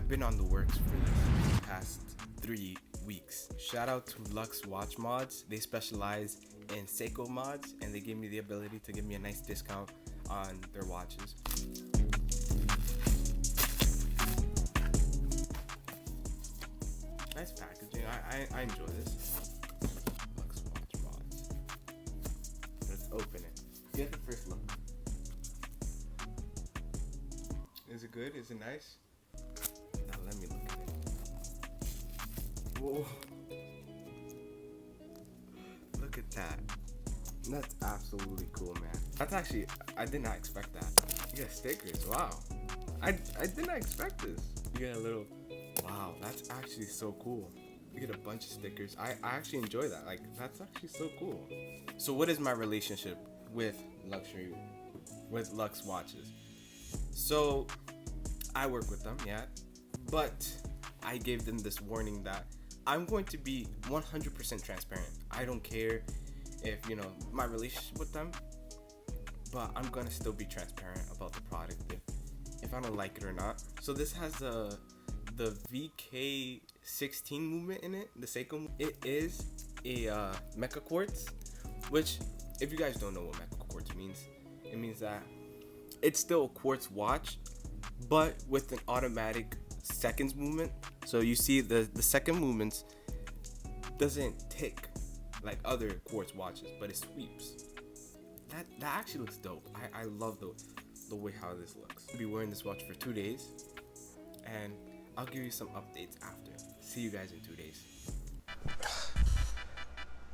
I've been on the works for this past 3 weeks. Shout out to Lux Watch Mods. They specialize in Seiko mods, and they gave me the ability to give me a nice discount on their watches. Nice packaging. I enjoy this. Lux Watch Mods. Let's open it. Get the first look. Is it good? Is it nice? Now let me look at it. Whoa. Look at that. That's absolutely cool, man. That's actually, I did not expect that. You get stickers, wow. I did not expect this. You get a little, wow, that's actually so cool. You get a bunch of stickers. I actually enjoy that. Like, that's actually so cool. So what is my relationship with Lux watches? So I work with them, yeah, but I gave them this warning that I'm going to be 100% transparent. I don't care if, my relationship with them, but I'm gonna still be transparent about the product if I don't like it or not. So this has the VK16 movement in it, the Seiko. It is a mecha quartz, which, if you guys don't know what mecha quartz means, it means that it's still a quartz watch, but with an automatic seconds movement. So you see the second movements doesn't tick like other quartz watches, but it sweeps. That actually looks dope. I love the way how this looks. I'll be wearing this watch for 2 days, and I'll give you some updates after. See you guys in 2 days.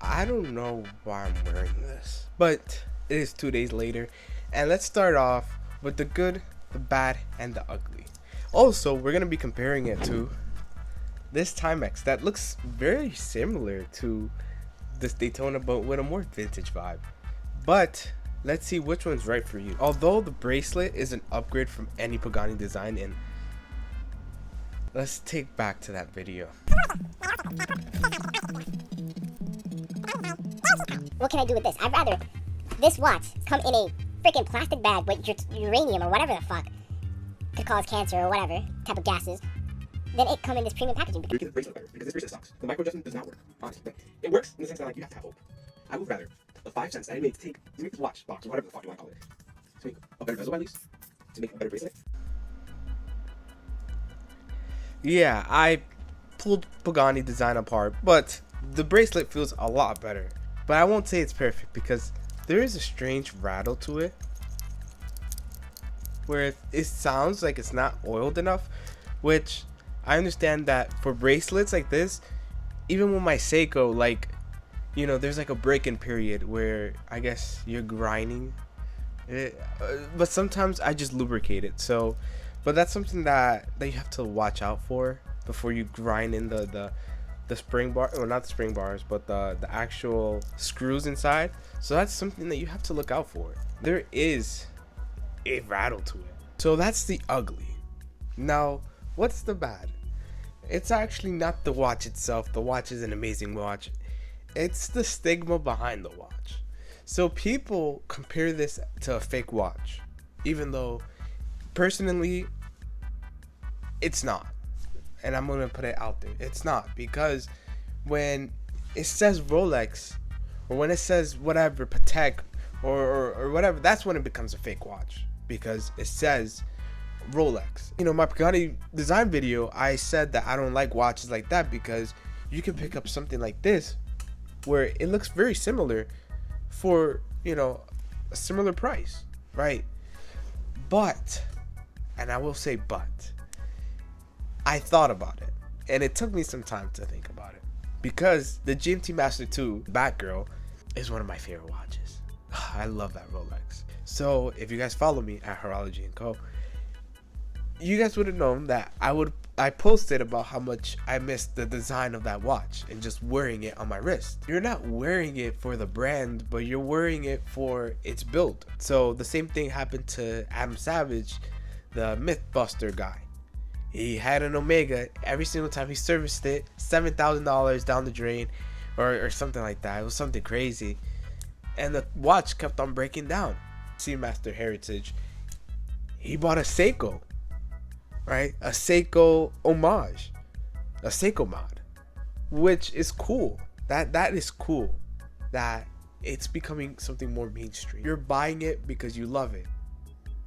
I don't know why I'm wearing this, but it is 2 days later, and let's start off with the good, the bad, and the ugly. Also, we're gonna be comparing it to this Timex that looks very similar to this Daytona, but with a more vintage vibe. But let's see which one's right for you. Although the bracelet is an upgrade from any Pagani design, and let's take back to that video. What can I do with this? I'd rather this watch come in a freaking plastic bag with uranium or whatever the fuck could cause cancer or whatever type of gases, then it come in this premium packaging. You get the bracelet better because this bracelet sucks. The micro adjustment does not work, honestly. It works in the sense that, like, you have to have hope. I would rather the 5 cents that I made to make this watch box or whatever the fuck you want to call it, to make a better bezel at least, to make a better bracelet. Yeah, I pulled Pagani design apart, but the bracelet feels a lot better. But I won't say it's perfect because there is a strange rattle to it, where it sounds like it's not oiled enough, which I understand that for bracelets like this, even with my Seiko, like, there's like a break-in period where I guess you're grinding it, but sometimes I just lubricate it. So, but that's something that you have to watch out for before you grind in the spring bar, or not the spring bars, but the actual screws inside. So that's something that you have to look out for. There is a rattle to it. So that's the ugly. Now, what's the bad? It's actually not the watch itself. The watch is an amazing watch. It's the stigma behind the watch. So people compare this to a fake watch, even though personally it's not. And I'm gonna put it out there, it's not, because when it says Rolex, or when it says whatever, Patek, or whatever, that's when it becomes a fake watch, because it says Rolex. My Pagani design video, I said that I don't like watches like that because you can pick up something like this where it looks very similar for a similar price, right? But, and I will say but, I thought about it, and it took me some time to think about it, because the GMT Master 2 Batgirl is one of my favorite watches. I love that Rolex. So if you guys follow me at Horology&Co, you guys would have known that I posted about how much I missed the design of that watch and just wearing it on my wrist. You're not wearing it for the brand, but you're wearing it for its build. So the same thing happened to Adam Savage, the Mythbuster guy. He had an Omega. Every single time he serviced it, $7,000 down the drain, or something like that. It was something crazy, and the watch kept on breaking down. Seamaster Heritage, he bought a Seiko. right? A Seiko homage, a Seiko mod, which is cool. That is cool. That it's becoming something more mainstream. You're buying it because you love it.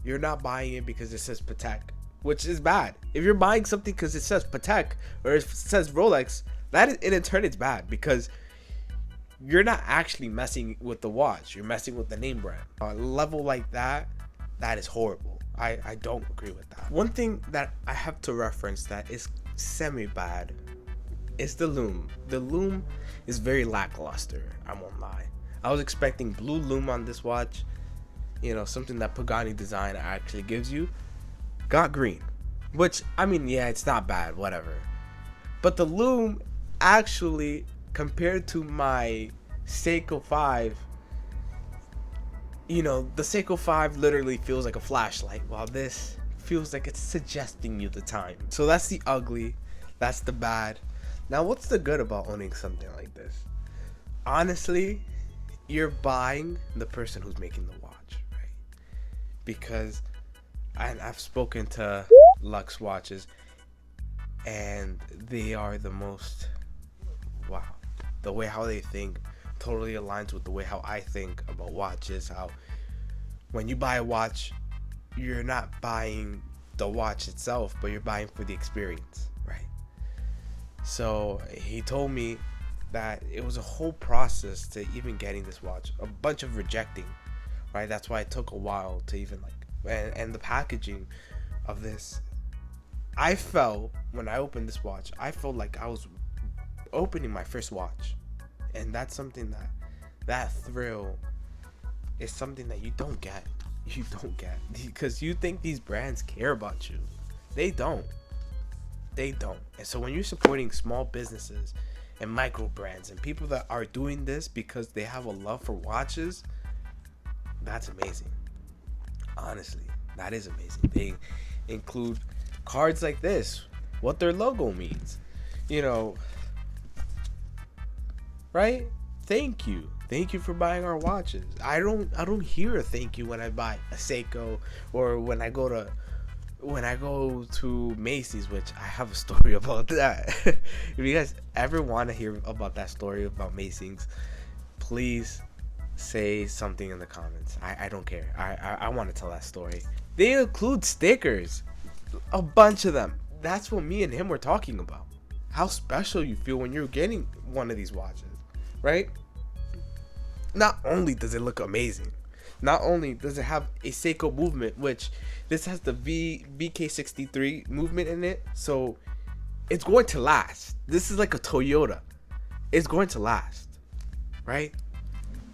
You're not buying it because it says Patek, which is bad. If you're buying something because it says Patek or it says Rolex, that in turn it's bad because you're not actually messing with the watch. You're messing with the name brand. A level like that is horrible. I don't agree with that. One thing that I have to reference that is semi-bad is the loom. The loom is very lackluster, I won't lie. I was expecting blue loom on this watch, you know, something that Pagani design actually gives you. Got green, which, I mean, yeah, it's not bad, whatever. But the loom actually, compared to my Seiko 5, you know, the Seiko 5 literally feels like a flashlight, while this feels like it's suggesting you the time. So that's the ugly, that's the bad. Now, what's the good about owning something like this? Honestly, you're buying the person who's making the watch, right? Because I've spoken to Lux watches, and they are the most, wow, the way how they think totally aligns with the way how I think about watches. How when you buy a watch, you're not buying the watch itself, but you're buying for the experience, right? So he told me that it was a whole process to even getting this watch, a bunch of rejecting, right? That's why it took a while to even and the packaging of this, I felt when I opened this watch, I felt like I was opening my first watch. And that's something that thrill is something that you don't get. You don't get, because you think these brands care about you. They don't. They don't. And so when you're supporting small businesses and micro brands and people that are doing this because they have a love for watches, that's amazing. Honestly, that is amazing. They include cards like this, what their logo means, you know, right? Thank you for buying our watches. I don't hear a thank you when I buy a Seiko or when I go to Macy's, which I have a story about that. If you guys ever want to hear about that story about Macy's, please say something in the comments. I don't care. I want to tell that story. They include stickers, a bunch of them. That's what me and him were talking about. How special you feel when you're getting one of these watches, right? Not only does it look amazing, not only does it have a Seiko movement, which this has the VK63 movement in it, so it's going to last. This is like a Toyota. It's going to last, right?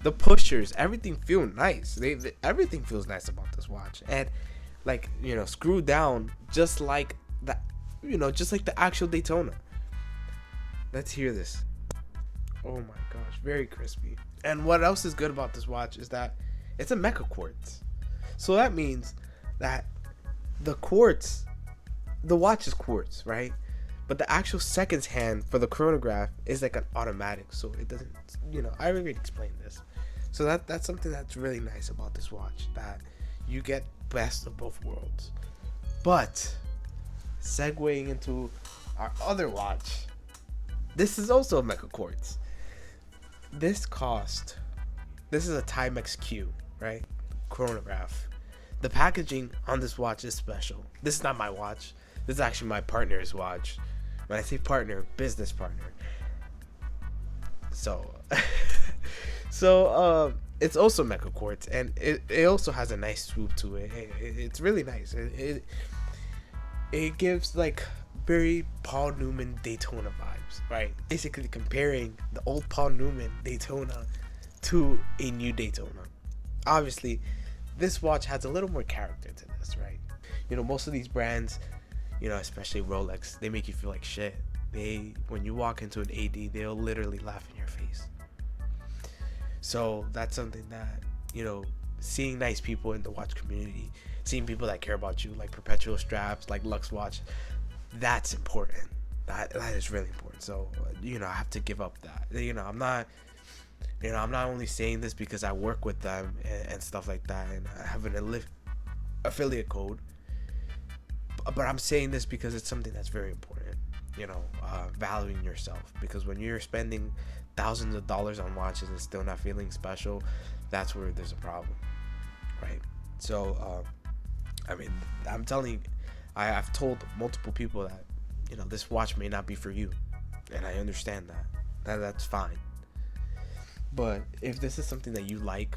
The pushers, everything feels nice. Everything feels nice about this watch, and like, you know, screwed down just like that, you know, just like the actual Daytona. Let's hear this. Oh my gosh, very crispy. And what else is good about this watch is that it's a mecha quartz. So that means that the quartz, the watch is quartz, right? But the actual seconds hand for the chronograph is like an automatic, so it doesn't, you know, I already explained this. So that's something that's really nice about this watch, that you get best of both worlds. But segueing into our other watch, this is also a mecha quartz. This is a Timex Q, right? Chronograph. The packaging on this watch is special. This is not my watch. This is actually my partner's watch. When I say partner, business partner. So, it's also mecha quartz, and it also has a nice swoop to it. It's really nice. It gives like very Paul Newman Daytona vibes, right? Basically comparing the old Paul Newman Daytona to a new Daytona. Obviously, this watch has a little more character to this, right? You know, most of these brands, you know, especially Rolex, they make you feel like shit. When you walk into an AD, they'll literally laugh in your face. So that's something that, you know, seeing nice people in the watch community, seeing people that care about you, like Perpetual Straps, like Lux Watch, that's important. That is really important. So, you know, I have to give up that. You know, I'm not only saying this because I work with them and stuff like that, and I have an affiliate code, But I'm saying this because it's something that's very important, you know, valuing yourself, because when you're spending thousands of dollars on watches and still not feeling special, that's where there's a problem, right? So I mean, I'm telling you, I've told multiple people that, you know, this watch may not be for you, and I understand that's fine. But if this is something that you like,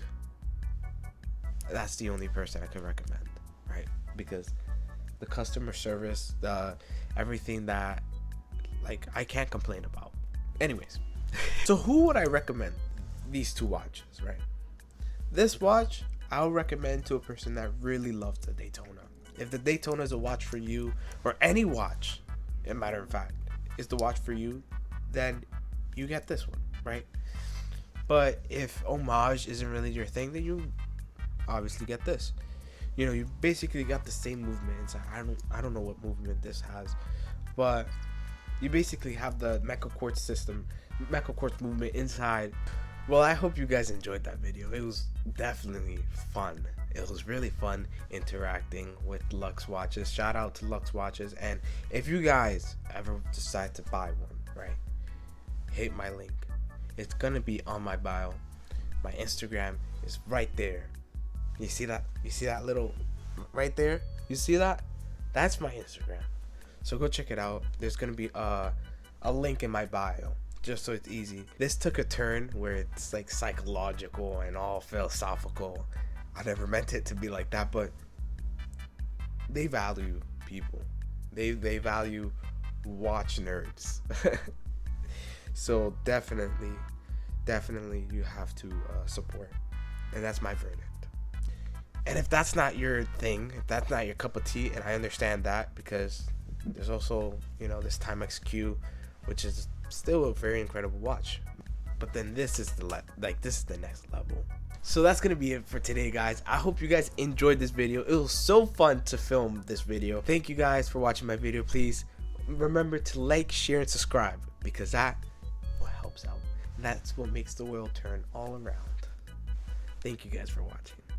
that's the only person I could recommend, right? Because the customer service, the everything that, like, I can't complain about. Anyways, so who would I recommend these two watches, right? This watch I'll recommend to a person that really loves the Daytona. If the Daytona is a watch for you, or any watch, as a matter of fact, is the watch for you, then you get this one, right? But if homage isn't really your thing, then you obviously get this. You know, you basically got the same movement inside. I don't know what movement this has, but you basically have the Mecha Quartz system, Mecha Quartz movement inside. Well, I hope you guys enjoyed that video. It was definitely fun. It was really fun interacting with Lux watches. Shout out to Lux watches. And if you guys ever decide to buy one, right, hit my link. It's gonna be on my bio. My Instagram is right there. You see that? You see that little right there? You see that? That's my Instagram. So go check it out. There's gonna be a link in my bio, just so it's easy. This took a turn where it's like psychological and all philosophical. I never meant it to be like that, but they value people. They value watch nerds. So definitely you have to support, and that's my verdict. And if that's not your thing, if that's not your cup of tea, and I understand that, because there's also, you know, this Timex Q, which is still a very incredible watch, but then this is this is the next level. So that's gonna be it for today, guys. I hope you guys enjoyed this video. It was so fun to film this video. Thank you guys for watching my video. Please remember to like, share, and subscribe, because that what helps out, and that's what makes the world turn all around. Thank you guys for watching.